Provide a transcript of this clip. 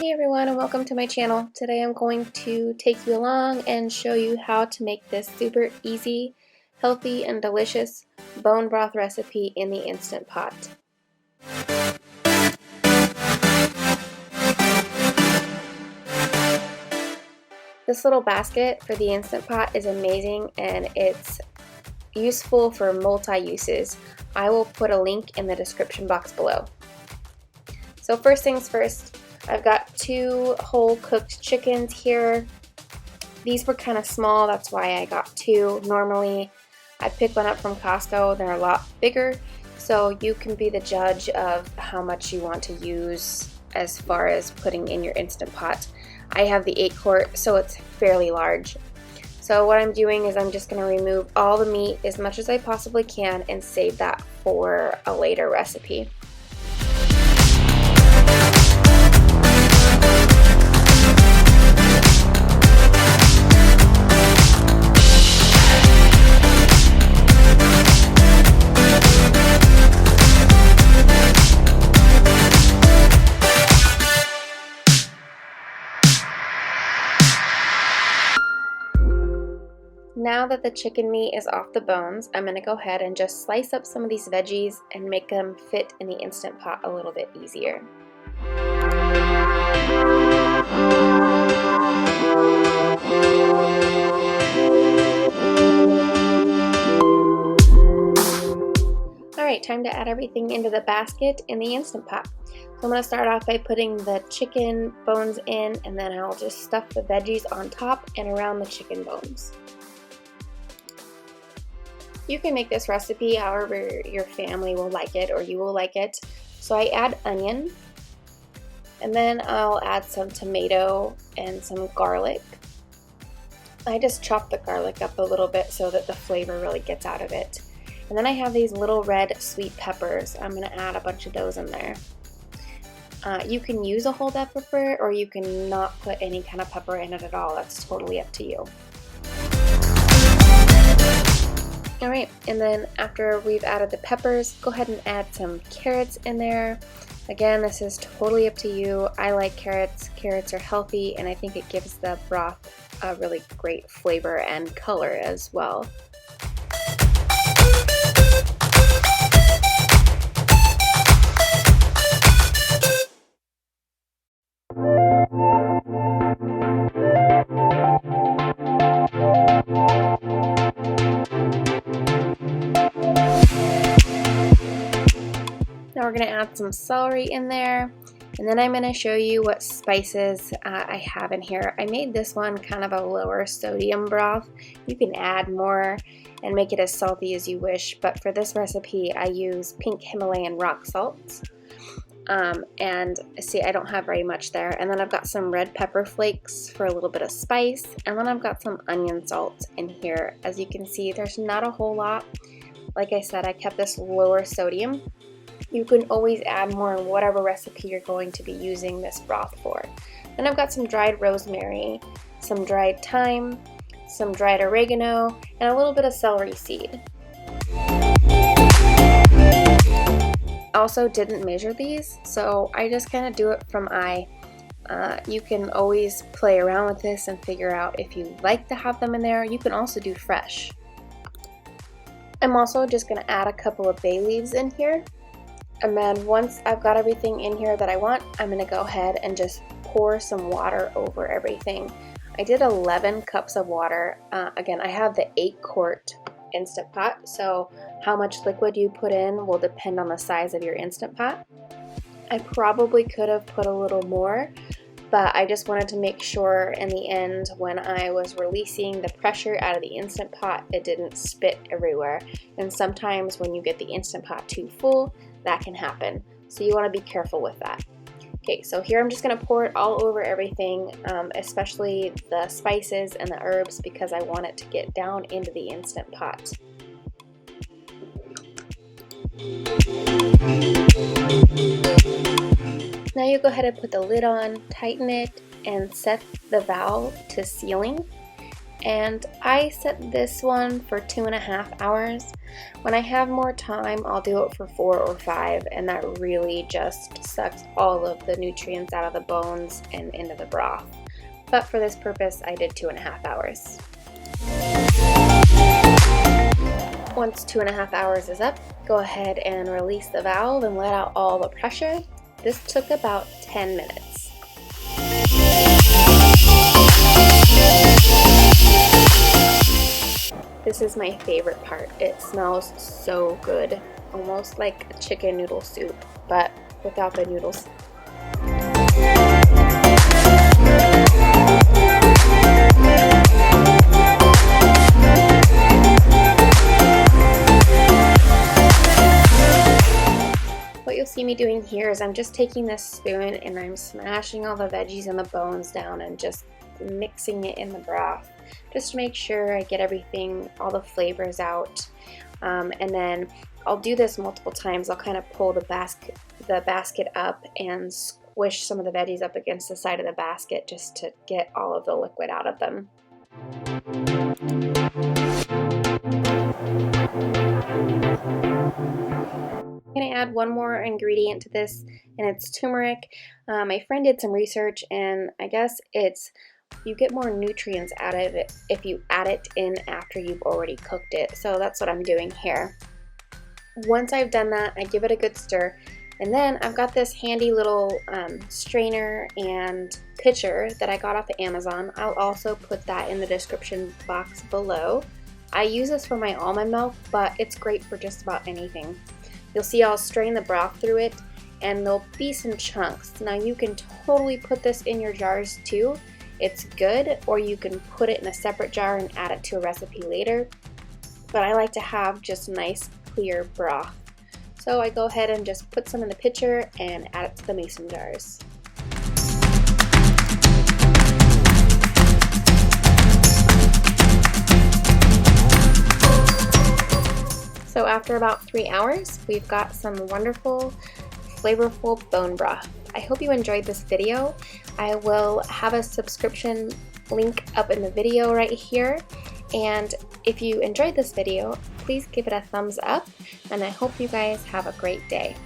Hey everyone, and welcome to my channel. Today I'm going to take you along and show you how to make this super easy, healthy, and delicious bone broth recipe in the Instant Pot. This little basket for the Instant Pot is amazing and it's useful for multi-uses. I will put a link in the description box below. So first things first, I've got 2 whole cooked chickens here. These were kind of small, that's why I got 2. Normally I pick one up from Costco, they're a lot bigger, so you can be the judge of how much you want to use as far as putting in your Instant Pot. I have the 8 quart, so it's fairly large. So what I'm doing is I'm just going to remove all the meat as much as I possibly can and save that for a later recipe. Now that the chicken meat is off the bones, I'm going to go ahead and just slice up some of these veggies and make them fit in the Instant Pot a little bit easier. Alright, time to add everything into the basket in the Instant Pot. So I'm going to start off by putting the chicken bones in, and then I'll just stuff the veggies on top and around the chicken bones. You can make this recipe however your family will like it or you will like it. So I add onion, and then I'll add some tomato and some garlic. I just chop the garlic up a little bit so that the flavor really gets out of it. And then I have these little red sweet peppers. I'm going to add a bunch of those in there. You can use a whole pepper or you can not put any kind of pepper in it at all. That's totally up to you. Alright, and then after we've added the peppers, go ahead and add some carrots in there. Again, this is totally up to you. I like carrots. Carrots are healthy, and I think it gives the broth a really great flavor and color as well. Now we're going to add some celery in there, and then I'm going to show you what spices I have in here. I made this one kind of a lower sodium broth. You can add more and make it as salty as you wish, but for this recipe I use pink Himalayan rock salt. And see, I don't have very much there. And then I've got some red pepper flakes for a little bit of spice, and then I've got some onion salt in here. As you can see, there's not a whole lot. Like I said, I kept this lower sodium. You can always add more in whatever recipe you're going to be using this broth for. Then I've got some dried rosemary, some dried thyme, some dried oregano, and a little bit of celery seed. I also didn't measure these, so I just kind of do it from eye. You can always play around with this and figure out if you like to have them in there. You can also do fresh. I'm also just going to add a couple of bay leaves in here. And then once I've got everything in here that I want, I'm going to go ahead and just pour some water over everything. I did 11 cups of water. Again, I have the 8 quart Instant Pot, so how much liquid you put in will depend on the size of your Instant Pot. I probably could have put a little more, but I just wanted to make sure in the end when I was releasing the pressure out of the Instant Pot, it didn't spit everywhere. And sometimes when you get the Instant Pot too full, that can happen. So you want to be careful with that. Okay, so here I'm just going to pour it all over everything, especially the spices and the herbs, because I want it to get down into the Instant Pot. Now you go ahead and put the lid on, tighten it, and set the valve to sealing. and I set this one for 2.5 hours. When I have more time, I'll do it for 4 or 5, and that really just sucks all of the nutrients out of the bones and into the broth. But for this purpose, I did 2.5 hours. Once 2.5 hours is up, go ahead and release the valve and let out all the pressure. This took about 10 minutes. This is my favorite part. It smells so good, almost like a chicken noodle soup, but without the noodles. What you'll see me doing here is I'm just taking this spoon and I'm smashing all the veggies and the bones down and just mixing it in the broth, just to make sure I get everything, all the flavors out. And then I'll do this multiple times. I'll kind of pull the basket up and squish some of the veggies up against the side of the basket just to get all of the liquid out of them. I'm going to add one more ingredient to this, and it's turmeric. My friend did some research, and I guess you get more nutrients out of it if you add it in after you've already cooked it. So that's what I'm doing here. Once I've done that, I give it a good stir, and then I've got this handy little strainer and pitcher that I got off of Amazon. I'll also put that in the description box below. I use this for my almond milk, but it's great for just about anything. You'll see I'll strain the broth through it, and there'll be some chunks. Now you can totally put this in your jars too. It's good, or you can put it in a separate jar and add it to a recipe later. But I like to have just nice, clear broth. So I go ahead and just put some in the pitcher and add it to the mason jars. So after about 3 hours, we've got some wonderful, flavorful bone broth. I hope you enjoyed this video. I will have a subscription link up in the video right here. And if you enjoyed this video, please give it a thumbs up, and I hope you guys have a great day.